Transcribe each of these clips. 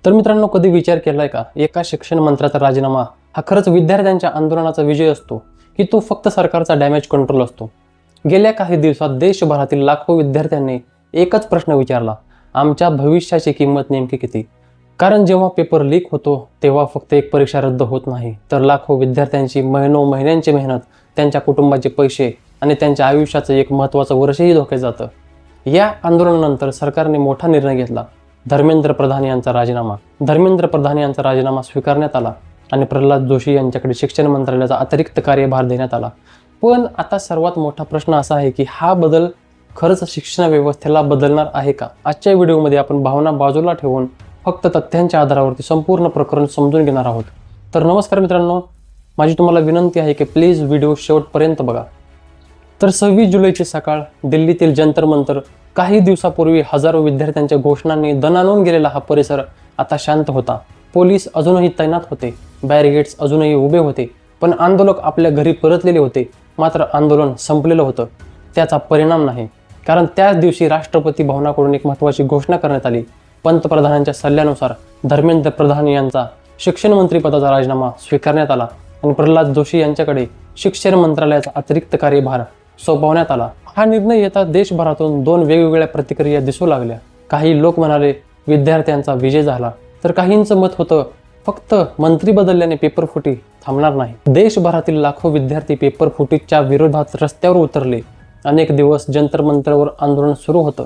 तर मित्रांनो, कधी विचार केलाय का, एका शिक्षण मंत्र्याचा राजीनामा हा खरंच विद्यार्थ्यांच्या आंदोलनाचा विजय असतो की तो फक्त सरकारचा डॅमेज कंट्रोल असतो? गेल्या काही दिवसात देशभरातील लाखो विद्यार्थ्यांनी एकच प्रश्न विचारला, आमच्या भविष्याची किंमत नेमकी किती? कारण जेव्हा पेपर लीक होतो तेव्हा फक्त एक परीक्षा रद्द होत नाही, तर लाखो विद्यार्थ्यांची महिन्यांची मेहनत, त्यांच्या कुटुंबाचे पैसे आणि त्यांच्या आयुष्याचं एक महत्त्वाचं वर्षही धोक्यात जातं. या आंदोलनानंतर सरकारने मोठा निर्णय घेतला. धर्मेंद्र प्रधान यांचा राजीनामा स्वीकारण्यात आला आणि प्रल्हाद जोशी यांच्याकडे शिक्षण मंत्रालयाचा अतिरिक्त कार्यभार देण्यात आला. पण आता सर्वात मोठा प्रश्न असा आहे की हा बदल खरंच शिक्षण व्यवस्थेला बदलणार आहे का? आजच्या व्हिडिओमध्ये आपण भावना बाजूला ठेवून फक्त तथ्यांच्या आधारावरती संपूर्ण प्रकरण समजून घेणार आहोत. तर नमस्कार मित्रांनो, माझी तुम्हाला विनंती आहे की प्लीज व्हिडिओ शेवटपर्यंत बघा. तर 26 जुलैची सकाळ, दिल्लीतील जंतर मंतर. काही दिवसापूर्वी हजारो विद्यार्थ्यांच्या घोषणांनी दणाणून गेलेला हा परिसर आता शांत होता. पोलीस अजूनही तैनात होते, बॅरिगेड्स अजूनही उभे होते, पण आंदोलक आपल्या घरी परतलेले होते. मात्र आंदोलन संपलेलं होतं. त्याचा परिणाम नाही, कारण त्याच दिवशी राष्ट्रपती भवनाकडून एक महत्त्वाची घोषणा करण्यात आली. पंतप्रधानांच्या सल्ल्यानुसार धर्मेंद्र प्रधान यांचा शिक्षण मंत्री पदाचा राजीनामा स्वीकारण्यात आला आणि प्रल्हाद जोशी यांच्याकडे शिक्षण मंत्रालयाचा अतिरिक्त कार्यभार सोपवण्यात आला. हा निर्णय येता देशभरातून दोन वेगवेगळ्या प्रतिक्रिया दिसू लागल्या. काही लोक म्हणाले विद्यार्थ्यांचा विजय झाला, तर काहींचं मत होतं फक्त मंत्री बदलल्याने पेपर फुटी थांबणार नाही. देशभरातील लाखो विद्यार्थी पेपर फुटीच्या विरोधात रस्त्यावर उतरले. अनेक दिवस जंतर मंतरवर आंदोलन सुरू होतं.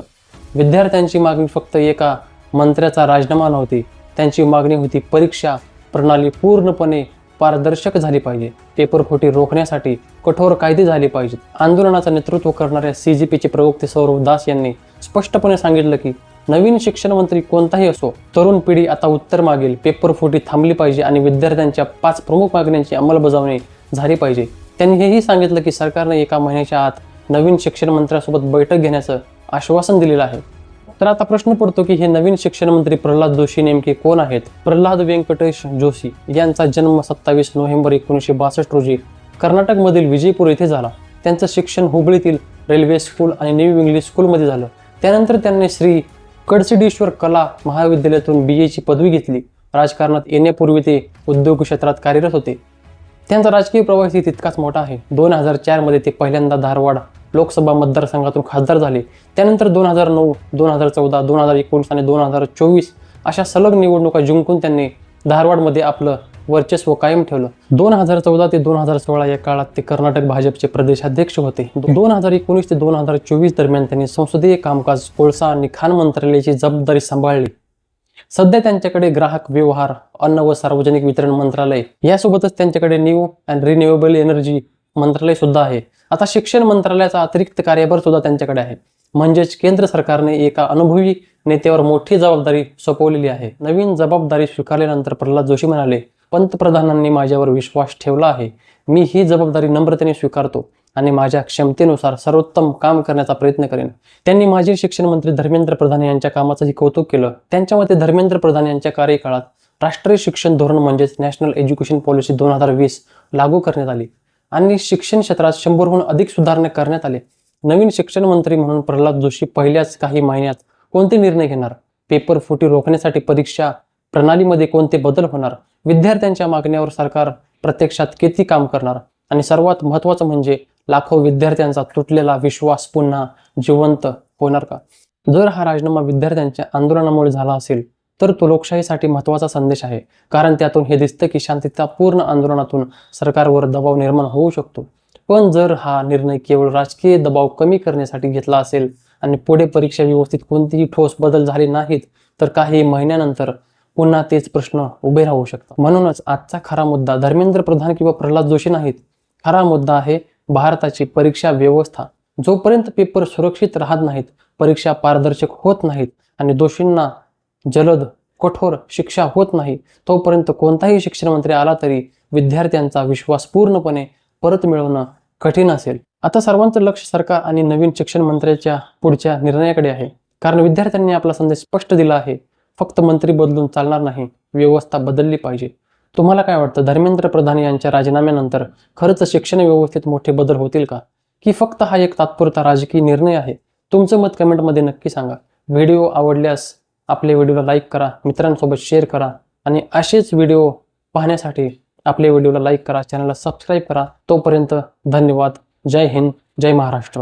विद्यार्थ्यांची मागणी फक्त एका मंत्र्याचा राजीनामा नव्हती, त्यांची मागणी होती परीक्षा प्रणाली पूर्णपणे पारदर्शक झाली पाहिजे. पेपर फुटी रोखण्यासाठी कठोर कायदे झाले पाहिजेत. आंदोलनाचं नेतृत्व करणाऱ्या CJPचे प्रवक्ते सौरभ दास यांनी स्पष्टपणे सांगितलं की नवीन शिक्षण मंत्री कोणताही असो, तरुण पिढी आता उत्तर मागेल. पेपर फुटी थांबली पाहिजे आणि विद्यार्थ्यांच्या 5 प्रमुख मागण्यांची अंमलबजावणी झाली पाहिजे. त्यांनी हेही सांगितलं की सरकारने एका महिन्याच्या आत नवीन शिक्षण मंत्र्यासोबत बैठक घेण्याचं आश्वासन दिलेलं आहे. तर आता प्रश्न पडतो की हे नवीन शिक्षण मंत्री प्रल्हाद जोशी नेमके कोण आहेत? प्रल्हाद व्यंकटेश जोशी यांचा जन्म 27 नोव्हेंबर 1962 रोजी कर्नाटकमधील विजयपूर येथे झाला. त्यांचं शिक्षण हुबळीतील रेल्वे स्कूल आणि न्यू इंग्लिश स्कूलमध्ये झालं. त्यानंतर त्यांनी श्री कडसिडेश्वर कला महाविद्यालयातून BA ची पदवी घेतली. राजकारणात येण्यापूर्वी ते उद्योग क्षेत्रात कार्यरत होते. त्यांचा राजकीय प्रवासही तितकाच मोठा आहे. 2004 मध्ये ते पहिल्यांदा धारवाड लोकसभा मतदारसंघातून खासदार झाले. त्यानंतर 2009, 2014, 2019 आणि 2024 अशा सलग निवडणुका जिंकून त्यांनी धारवाडमध्ये आपलं वर्चस्व कायम ठेवलं. 2014 ते 2016 या काळात ते कर्नाटक भाजपचे प्रदेशाध्यक्ष होते. 2019 ते 2024 दरम्यान त्यांनी संसदीय कामकाज, कोळसा आणि खाण मंत्रालयाची जबाबदारी सांभाळली. सध्या त्यांच्याकडे ग्राहक व्यवहार, अन्न व सार्वजनिक वितरण मंत्रालय, यासोबतच त्यांच्याकडे न्यू अँड रिन्युएबल एनर्जी मंत्रालय सुद्धा आहे. आता शिक्षण मंत्रालयाचा अतिरिक्त कार्यभार सुद्धा त्यांच्याकडे आहे. म्हणजेच केंद्र सरकारने एका अनुभवी नेत्यावर मोठी जबाबदारी सोपवलेली आहे. नवीन जबाबदारी स्वीकारल्यानंतर प्रल्हाद जोशी म्हणाले, पंतप्रधानांनी माझ्यावर विश्वास ठेवला आहे. मी ही जबाबदारी नम्रतेने स्वीकारतो आणि माझ्या क्षमतेनुसार सर्वोत्तम काम करण्याचा प्रयत्न करेन. त्यांनी माजी शिक्षण मंत्री धर्मेंद्र प्रधान यांच्या कामाचंही कौतुक केलं. त्यांच्या मते धर्मेंद्र प्रधान यांच्या कार्यकाळात राष्ट्रीय शिक्षण धोरण म्हणजेच नॅशनल एज्युकेशन पॉलिसी 2020 लागू करण्यात आली आणि शिक्षण क्षेत्रात 100हून अधिक सुधारणा करण्यात आले. नवीन शिक्षण मंत्री म्हणून प्रल्हाद जोशी पहिल्याच काही महिन्यात कोणते निर्णय घेणार? पेपर फुटी रोखण्यासाठी परीक्षा प्रणालीमध्ये कोणते बदल होणार? विद्यार्थ्यांच्या मागण्यावर सरकार प्रत्यक्षात किती काम करणार? आणि सर्वात महत्त्वाचं म्हणजे लाखो विद्यार्थ्यांचा तुटलेला विश्वास पुन्हा जिवंत होणार का? जर हा राजीनामा विद्यार्थ्यांच्या आंदोलनामुळे झाला असेल तर तो लोकशाहीसाठी महत्त्वाचा संदेश आहे. कारण त्यातून हे दिसतं की शांततापूर्ण आंदोलनातून सरकारवर दबाव निर्माण होऊ शकतो. पण जर हा निर्णय केवळ राजकीय दबाव कमी करण्यासाठी घेतला असेल आणि पुढे परीक्षा व्यवस्थेत कोणतेही ठोस बदल झाले नाहीत, तर काही महिन्यानंतर पुन्हा तेच प्रश्न उभे राहू शकतात. म्हणूनच आजचा खरा मुद्दा धर्मेंद्र प्रधान किंवा प्रल्हाद जोशी नाहीत. खरा मुद्दा आहे भारताची परीक्षा व्यवस्था. जोपर्यंत पेपर सुरक्षित राहत नाहीत, परीक्षा पारदर्शक होत नाहीत आणि दोषींना जलद कठोर शिक्षा होत नाही, तोपर्यंत कोणताही शिक्षण मंत्री आला तरी विद्यार्थ्यांचा विश्वास पूर्णपणे परत मिळवणं कठीण असेल. आता सर्वांचं लक्ष सरकार आणि नवीन शिक्षण मंत्र्याच्या पुढच्या निर्णयाकडे आहे. कारण विद्यार्थ्यांनी आपला संदेश स्पष्ट दिला आहे, फक्त मंत्री बदलून चालणार नाही, व्यवस्था बदलली पाहिजे. तुम्हाला काय वाटतं? धर्मेंद्र प्रधान यांच्या राजीनाम्यानंतर खरंच शिक्षण व्यवस्थेत मोठे बदल होतील का, की फक्त हा एक तात्पुरता राजकीय निर्णय आहे? तुमचं मत कमेंटमध्ये नक्की सांगा. व्हिडिओ आवडल्यास आपले व्हिडिओला लाईक करा, मित्रांसोबत शेअर करा आणि असेच व्हिडिओ पाहण्यासाठी आपले व्हिडिओला लाईक करा, चॅनलला सबस्क्राईब करा. तोपर्यंत धन्यवाद. जय हिंद, जय महाराष्ट्र.